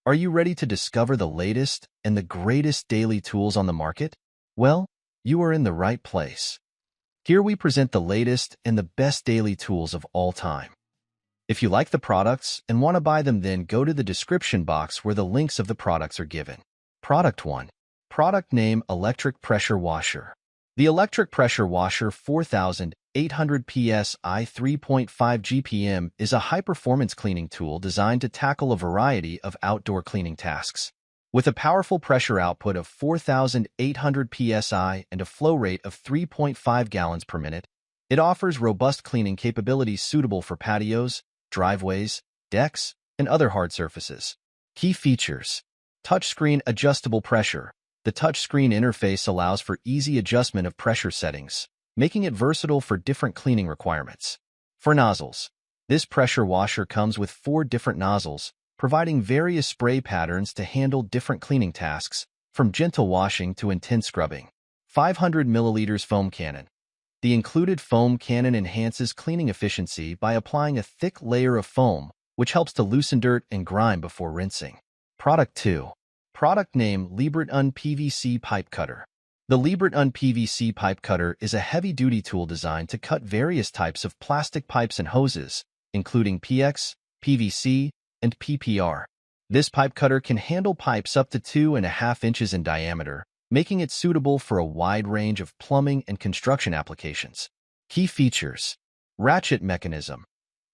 Are you ready to discover the latest and the greatest daily tools on the market? Well, you are in the right place. Here we present the latest and the best daily tools of all time. If you like the products and want to buy them, then go to the description box where the links of the products are given. Product 1. Product name: Electric Pressure Washer. The Electric Pressure Washer 4800 PSI 3.5 GPM is a high-performance cleaning tool designed to tackle a variety of outdoor cleaning tasks. With a powerful pressure output of 4800 PSI and a flow rate of 3.5 gallons per minute, it offers robust cleaning capabilities suitable for patios, driveways, decks, and other hard surfaces. Key features: touchscreen adjustable pressure. The touchscreen interface allows for easy adjustment of pressure settings, making it versatile for different cleaning requirements. For nozzles, this pressure washer comes with 4 different nozzles, providing various spray patterns to handle different cleaning tasks, from gentle washing to intense scrubbing. 500 milliliters foam cannon. The included foam cannon enhances cleaning efficiency by applying a thick layer of foam, which helps to loosen dirt and grime before rinsing. Product 2. Product name: Liebert-Un PVC Pipe Cutter. The Liebert-Un PVC Pipe Cutter is a heavy-duty tool designed to cut various types of plastic pipes and hoses, including PX, PVC, and PPR. This pipe cutter can handle pipes up to 2.5 inches in diameter, making it suitable for a wide range of plumbing and construction applications. Key features: ratchet mechanism.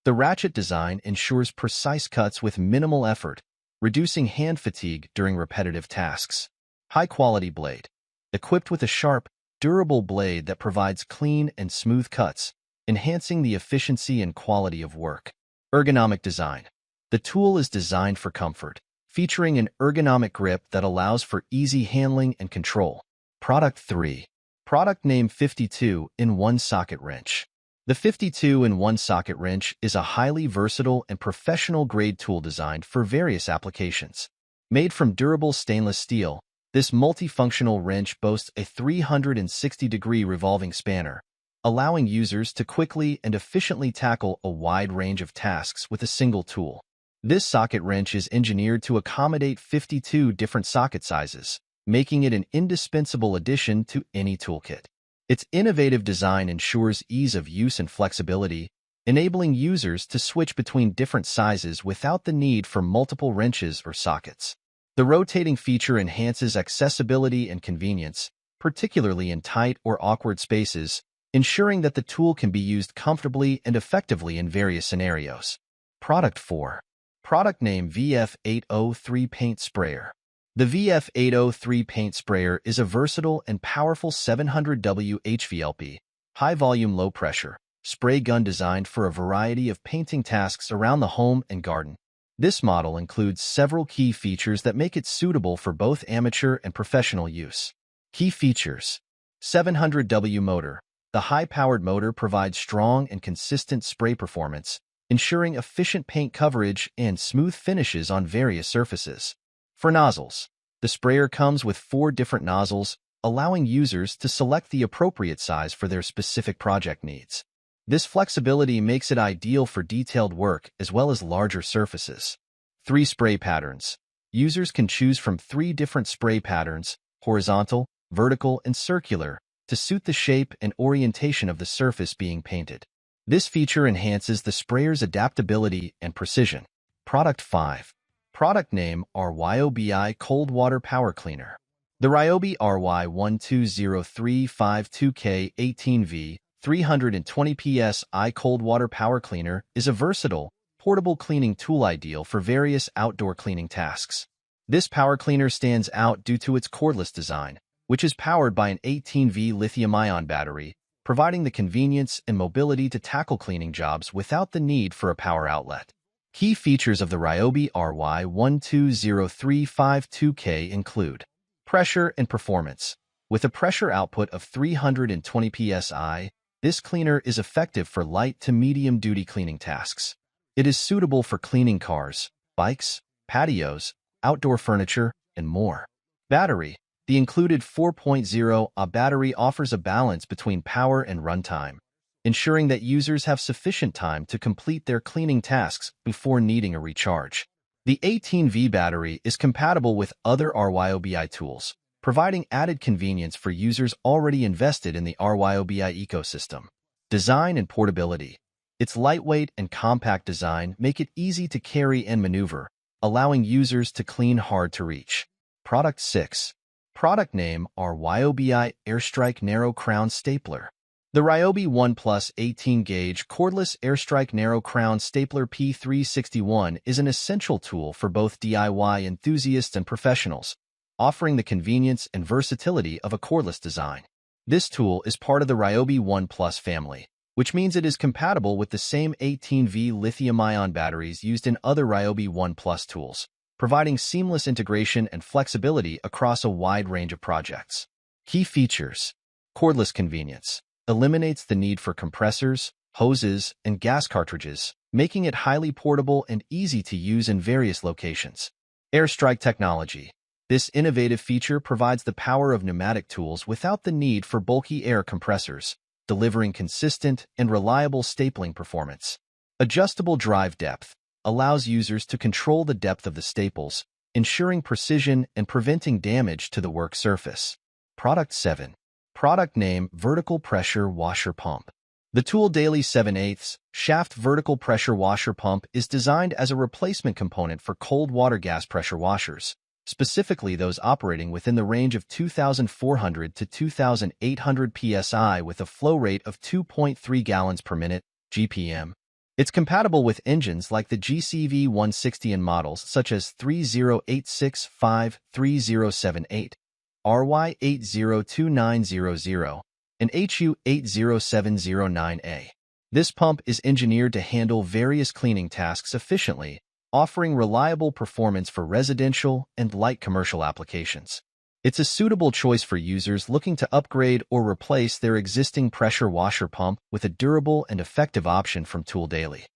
The ratchet design ensures precise cuts with minimal effort, reducing hand fatigue during repetitive tasks. High-quality blade. Equipped with a sharp, durable blade that provides clean and smooth cuts, enhancing the efficiency and quality of work. Ergonomic design. The tool is designed for comfort, featuring an ergonomic grip that allows for easy handling and control. Product 3. Product name: 52-in-1 Socket Wrench. The 52-in-1 socket wrench is a highly versatile and professional-grade tool designed for various applications. Made from durable stainless steel, this multifunctional wrench boasts a 360-degree revolving spanner, allowing users to quickly and efficiently tackle a wide range of tasks with a single tool. This socket wrench is engineered to accommodate 52 different socket sizes, making it an indispensable addition to any toolkit. Its innovative design ensures ease of use and flexibility, enabling users to switch between different sizes without the need for multiple wrenches or sockets. The rotating feature enhances accessibility and convenience, particularly in tight or awkward spaces, ensuring that the tool can be used comfortably and effectively in various scenarios. Product 4. Product name: VF803 Paint Sprayer. The VF803 Paint Sprayer is a versatile and powerful 700W HVLP, high-volume, low-pressure, spray gun designed for a variety of painting tasks around the home and garden. This model includes several key features that make it suitable for both amateur and professional use. Key features: 700W motor. The high-powered motor provides strong and consistent spray performance, ensuring efficient paint coverage and smooth finishes on various surfaces. For nozzles, the sprayer comes with 4 different nozzles, allowing users to select the appropriate size for their specific project needs. This flexibility makes it ideal for detailed work as well as larger surfaces. 3 spray patterns. Users can choose from 3 different spray patterns: horizontal, vertical, and circular, to suit the shape and orientation of the surface being painted. This feature enhances the sprayer's adaptability and precision. Product 5. Product name: Ryobi Cold Water Power Cleaner. The Ryobi RY120352K 18V 320 PSI Cold Water Power Cleaner is a versatile, portable cleaning tool ideal for various outdoor cleaning tasks. This power cleaner stands out due to its cordless design, which is powered by an 18V lithium-ion battery, providing the convenience and mobility to tackle cleaning jobs without the need for a power outlet. Key features of the Ryobi RY120352K include: pressure and performance. With a pressure output of 320 psi, this cleaner is effective for light to medium-duty cleaning tasks. It is suitable for cleaning cars, bikes, patios, outdoor furniture, and more. Battery. The included 4.0Ah battery offers a balance between power and runtime, ensuring that users have sufficient time to complete their cleaning tasks before needing a recharge. The 18V battery is compatible with other Ryobi tools, providing added convenience for users already invested in the Ryobi ecosystem. Design and portability. Its lightweight and compact design make it easy to carry and maneuver, allowing users to clean hard to reach. Product 6. Product name Ryobi Airstrike Narrow Crown Stapler. The Ryobi One Plus 18-gauge cordless Airstrike Narrow Crown Stapler P361 is an essential tool for both DIY enthusiasts and professionals, offering the convenience and versatility of a cordless design. This tool is part of the Ryobi One Plus family, which means it is compatible with the same 18V lithium-ion batteries used in other Ryobi One Plus tools, providing seamless integration and flexibility across a wide range of projects. Key features: cordless convenience. Eliminates the need for compressors, hoses, and gas cartridges, making it highly portable and easy to use in various locations. Airstrike technology. This innovative feature provides the power of pneumatic tools without the need for bulky air compressors, delivering consistent and reliable stapling performance. Adjustable drive depth allows users to control the depth of the staples, ensuring precision and preventing damage to the work surface. ProductSeven. Product name Vertical Pressure Washer Pump. The Tool Daily 7/8 shaft vertical pressure washer pump is designed as a replacement component for cold water gas pressure washers, specifically those operating within the range of 2,400 to 2,800 psi with a flow rate of 2.3 gallons per minute, GPM. It's compatible with engines like the GCV 160 and models such as 30865, 3078. RY802900, and HU80709A. This pump is engineered to handle various cleaning tasks efficiently, offering reliable performance for residential and light commercial applications. It's a suitable choice for users looking to upgrade or replace their existing pressure washer pump with a durable and effective option from Tool Daily.